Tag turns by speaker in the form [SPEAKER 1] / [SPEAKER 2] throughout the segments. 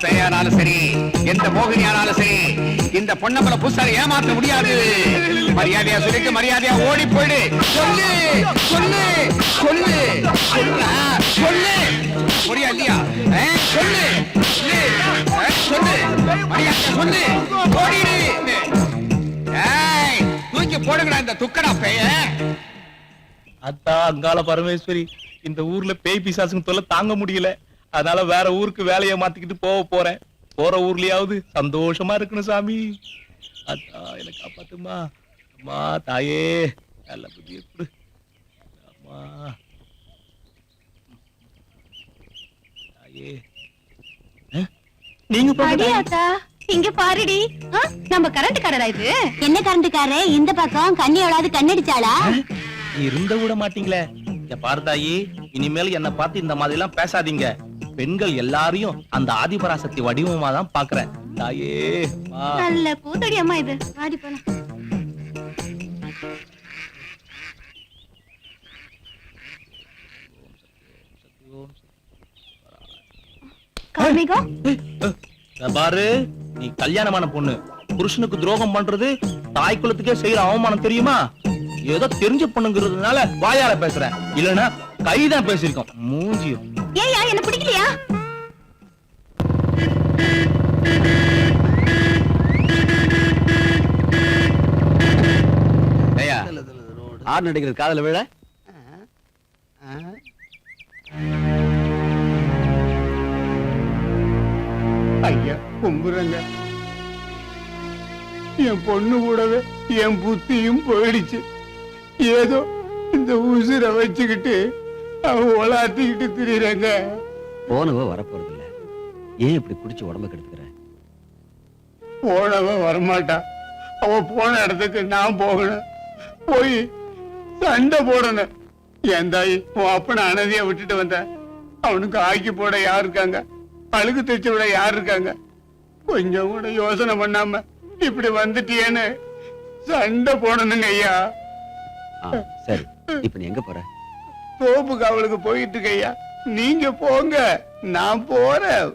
[SPEAKER 1] பேயானாலும் சரி, எந்த மோகினியானாலும் சரி, இந்த பொன்னம்பல புதுசாக ஏமாற்ற முடியாது. மரியாதையா சொல்லிட்டு மரியாதையா ஓடி போயிடு. சொல்லு சொல்லு சொல்லு சொல்லு முடியா இல்லையா? சொல்லு சொல்லு மரியாதையா சொல்லு. ஓடிடு. தூக்கி போடுங்கடா இந்த துக்கடா பேய.
[SPEAKER 2] அத்தா அங்காள பரமேஸ்வரி, இந்த ஊர்ல பேய் பிசாசுங்க தொல்லை தாங்க முடியல. அதனால வேற ஊருக்கு வேலையை மாத்திக்கிட்டு போறேன். போற ஊர்லயாவது சந்தோஷமா இருக்கணும் சாமி. அத்தா எனக்கு காப்பாத்துமா. அம்மா தாயே, நல்ல புத்திய கொடு. அம்மா தாயே, நீங்க
[SPEAKER 3] பாடியாத்தா இங்க பாருடி. நம்ம கரண்ட் காரரா இது? என்ன கரண்ட் காரே? இந்த பக்கம் கண்ணியோடாது கண்ணடிச்சாளா?
[SPEAKER 2] இருந்த விட மாட்டீங்களே. பார்த்தாயி, இனிமேல் என்ன பார்த்து இந்த மாதிரி எல்லாம் பேசாதீங்க. பெண்கள் எல்லாரையும் அந்த ஆதிபராசக்தி வடிவமா தான் பாக்குறேன். தாயே
[SPEAKER 3] நல்ல பூத்தடி அம்மா இது. ஆடி போலாம். கார்மிகம்
[SPEAKER 2] பாரு, நீ கல்யாணமான பொண்ணு. புருஷனுக்கு துரோகம் பண்றது தாய் குலத்துக்கே செய்யற அவமானம் தெரியுமா? ஏதோ தெரிஞ்ச பொண்ணுங்கிறதுனால வாயால பேசுறேன், இல்லன்னா கைதான் பேசிருக்கோம். மூஞ்சியும்
[SPEAKER 3] ஏயா என்ன பிடிக்கலையா?
[SPEAKER 1] ஐயா ஆறு நடிக்கிறது காதல விழ.
[SPEAKER 4] ஐயா கும்புறங்க, என் பொண்ணு கூடவே என் புத்தியும் போயிடுச்சு. ஏதோ இந்த உசுரை வச்சுக்கிட்டு அவன் உலாத்திக்கிட்டு திரியறங்க.
[SPEAKER 1] போனவ வரப்போறது இல்ல, ஏன் இப்படி குடிச்சு உடம்ப கெடுத்துக்கிற?
[SPEAKER 4] போனவன் வரமாட்டா. அவ போன இடத்துக்கு நான் போகணும், போய் சண்டை போடணும். என் தாய் உன் அப்பனை அனதியா விட்டுட்டு வந்த, அவனுக்கு ஆக்கி போட யார் இருக்காங்க? அழுகு தைச்சு விட யார் இருக்காங்க? கொஞ்சம் கூட யோசனை பண்ணாம இப்படி வந்துட்டியேன்னு சண்டை போடணுங்க ஐயா.
[SPEAKER 1] சரி, இப்ப நீ எங்க போற?
[SPEAKER 4] தோப்பு காவலுக்கு போயிட்டு இருக்க ஐயா. நீங்க போங்க, நான் போறேன்.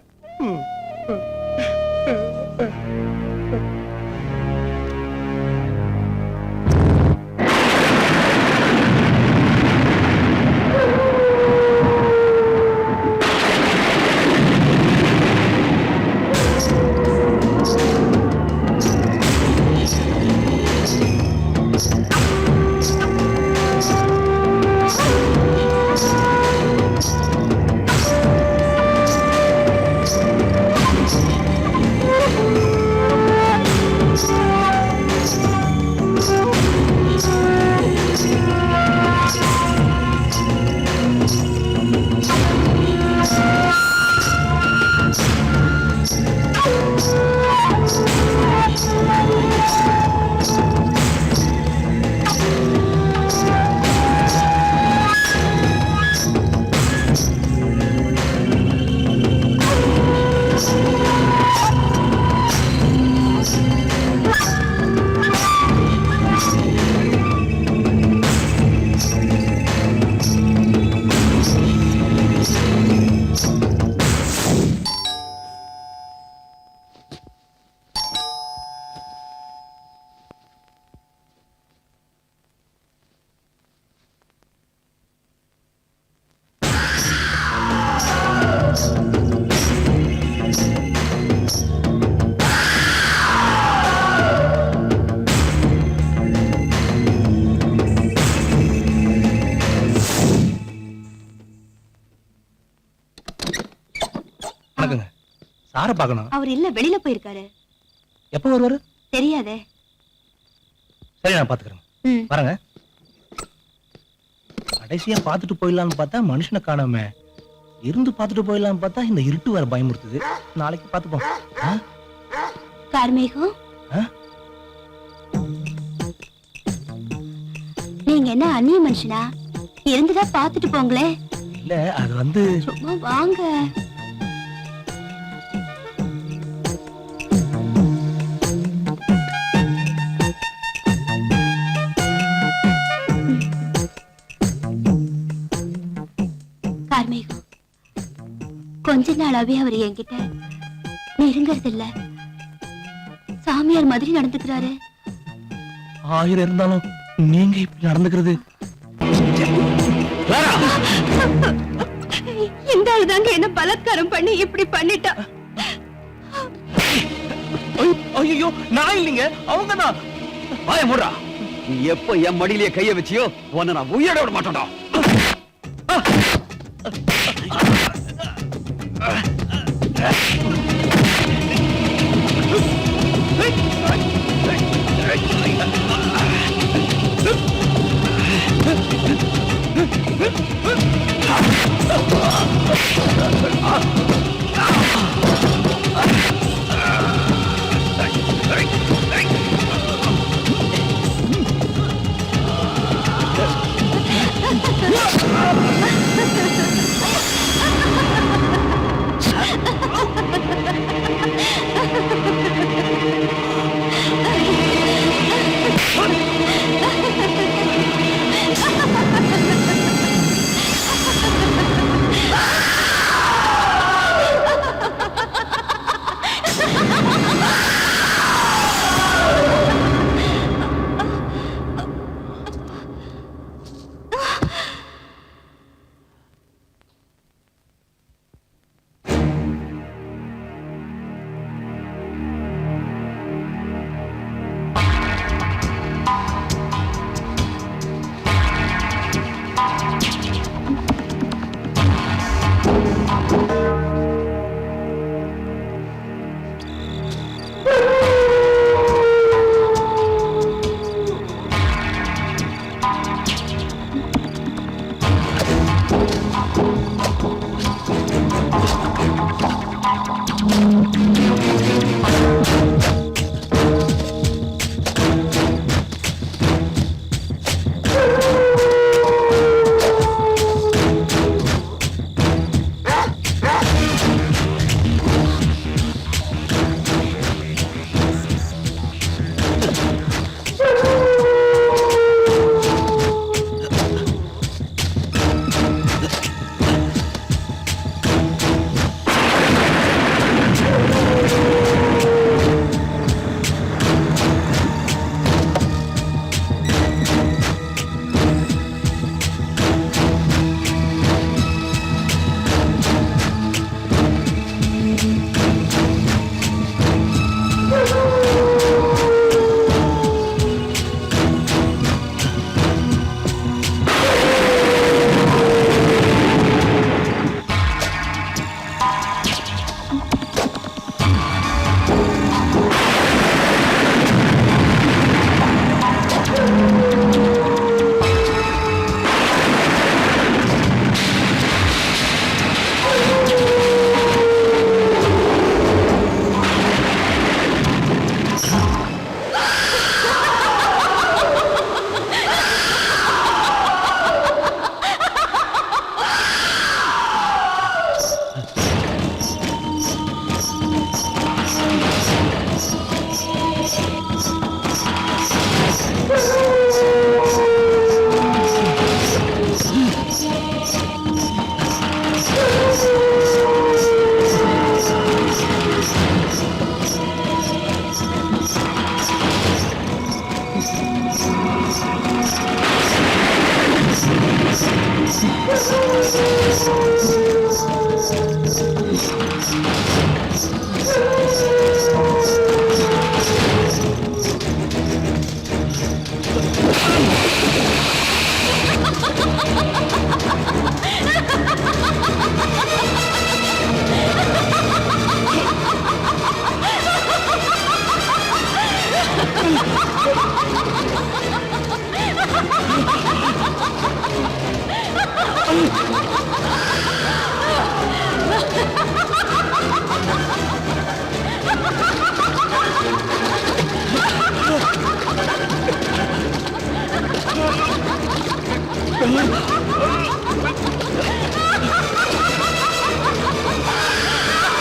[SPEAKER 2] சார பார்க்கணும்.
[SPEAKER 3] அவர் இல்ல, வெளியில போயிருக்காரு.
[SPEAKER 2] எப்ப வருவாரு
[SPEAKER 3] தெரியாதே.
[SPEAKER 2] சரி, நான் பாத்துக்கிறேன். வரங்க. கடைசியா பாத்துட்டு போயிடலாம்னு பார்த்தா மனுஷனை காணாம. இருந்து பாத்துட்டு போயிடலாம்னு பார்த்தா இந்த இருட்டு வேற பயமுறுத்துது. நாளைக்கு பாத்துப்போம்.
[SPEAKER 3] கார்மேகம், நீங்க என்ன அந்நிய மனுஷனா? இருந்துதான் பாத்துட்டு போங்களே.
[SPEAKER 2] இல்ல, அது வந்து
[SPEAKER 3] சும்மா வாங்க. கார்மேகம், கொஞ்ச நாளாவே அவர் என்கிட்ட நெருங்கறது இல்ல. சாமியார் மாதிரி நடந்துக்கிறாரு.
[SPEAKER 2] 1000 இருந்தாலும் நீங்க இப்படி நடந்துக்கிறது.
[SPEAKER 3] இந்த ஆளுதாங்க என்ன பலாத்காரம் பண்ணி இப்படி பண்ணிட்டா.
[SPEAKER 2] ஐயோ, நான் இல்லைங்க, அவங்க தான்.
[SPEAKER 1] வாய மூடா. நீ எப்ப என் மடியிலேயே கைய வச்சியோ உன்னை நான் உயிரோட விட மாட்டேன்டா.